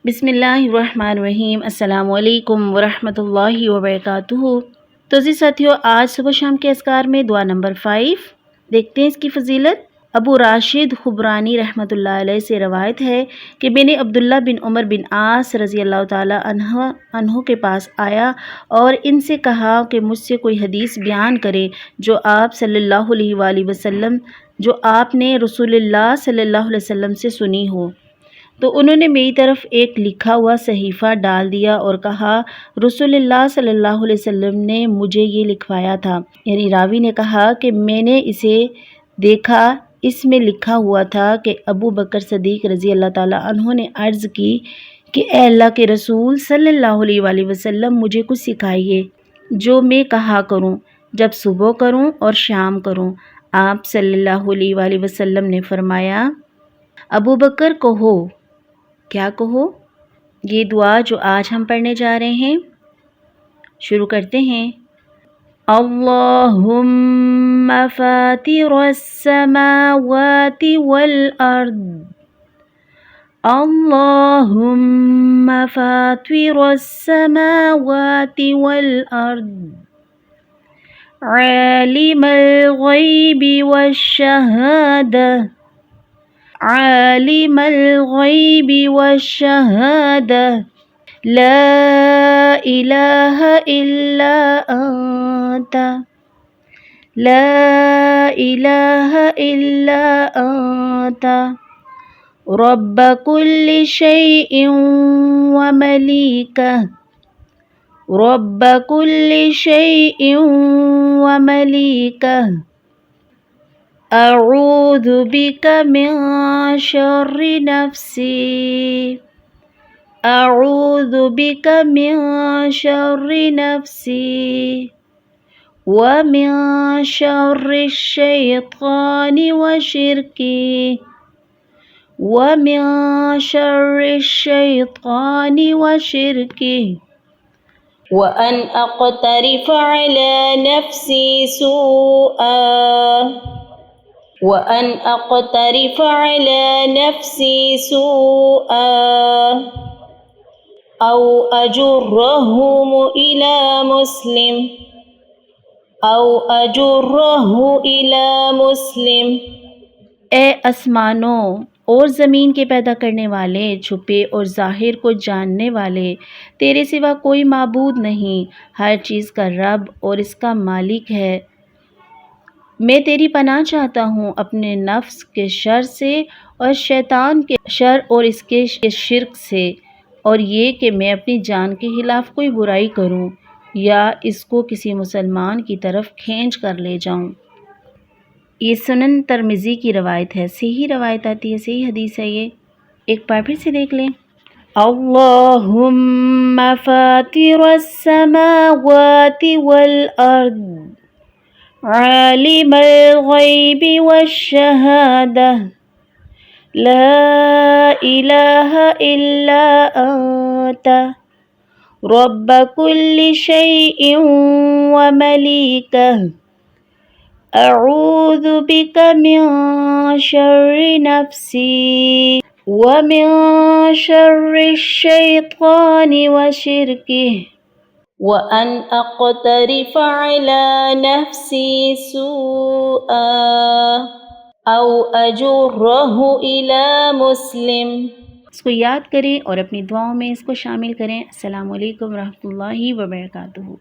बिस्मिल्लाहिर्रहमानिर्रहीम। अस्सलामुअलैकुम वरहमतुल्लाहि वबरकातुहू। तो जी साथियों, आज सुबह शाम के अस्कार में दुआ नंबर 5 देखते हैं इसकी फ़जीलत। अबू राशिद खुबरानी रहमतुल्लाह अलैह से रवायत है कि मैंने अब्दुल्ला बिन उमर बिन आस रज़ी अल्लाह ताला अन्हो के पास आया और इनसे कहा कि मुझसे कोई हदीस बयान करे जो आप सल्लल्लाहु अलैहि वसल्लम जो आपने रसूलुल्लाह सल्लल्लाहु अलैहि वसल्लम से सुनी हो। तो उन्होंने मेरी तरफ एक लिखा हुआ सहीफ़ा डाल दिया और कहा, रसूलुल्लाह सल्लल्लाहु अलैहि वसल्लम ने मुझे ये लिखवाया था। यानी रावी ने कहा कि मैंने इसे देखा, इसमें लिखा हुआ था कि अबू बकर सदीक़ रज़ी अल्लाह ताला अन्हु ने अर्ज़ की कि ए अल्लाह के रसूल सल्लल्लाहु अलैहि वसल्लम, मुझे कुछ सिखाइए जो मैं कहा करूं जब सुबह करूं और शाम करूं। आप सल्लल्लाहु अलैहि वसल्लम ने फरमाया, अबू बकर कहो। क्या कहो? ये दुआ जो आज हम पढ़ने जा रहे हैं। शुरू करते हैं। अल्लाहुम्मा फातिरस समावाति वल अर्द, अल्लाहुम्मा फातिरस समावाति वल अर्द, आलिमल गैबि वश्शहादा, आलिमल गैबि वश्शहादा, ला इलाहा इल्ला अंता, ला इलाहा इल्ला अंता, रब्ब कुल्लि शैइन व मलीका, रब्ब कुल्लि शैइन व मलीका, अऊज़ु बिका मिन शर्रि नफ्सी, अऊज़ु बिका मिन शर्रि नफ्सी, व मिन शर्रि शैतानि व शिरकी, व मिन शर्रि शैतानि व शिरकी, व अन अक़तरिफ़ अला नफ्सी सूआ, वअन अक़तरिफ़ अला नफ्सी सूआ, औ अजुर्रहु इला मुस्लिम, औ अजुर्रहु इला मुस्लिम। ए आसमानों और ज़मीन के पैदा करने वाले, छुपे और ज़ाहिर को जानने वाले, तेरे सिवा कोई माबूद नहीं, हर चीज़ का रब और इसका मालिक है। मैं तेरी पनाह चाहता हूँ अपने नफ्स के शर से और शैतान के शर और इसके शिर्क से, और ये कि मैं अपनी जान के खिलाफ़ कोई बुराई करूँ या इसको किसी मुसलमान की तरफ खींच कर ले जाऊँ। ये सुनन तिरमिज़ी की रवायत है, सही रवायत आती है, सही हदीस है ये। एक बार फिर से देख लें। अल्लाहुम्मा फातिरस समावाति वल अर्द, आलिमल गैबि वश्शहादा, ला इलाहा इल्ला अंता, रब्ब कुल्लि शैइन व मलीका, अऊज़ु बिका मिन शर्रि नफ्सी, व मिन शर्रि शैतानि व शिरकी, व अन अक़तरिफ़ अला नफ्सी सूआ, औ अजुर्रहु इला मुस्लिम। इसको याद करें और अपनी दुआओं में इसको शामिल करें। अस्सलामु अलैकुम रहमतुल्लाहि व बरकातुहू।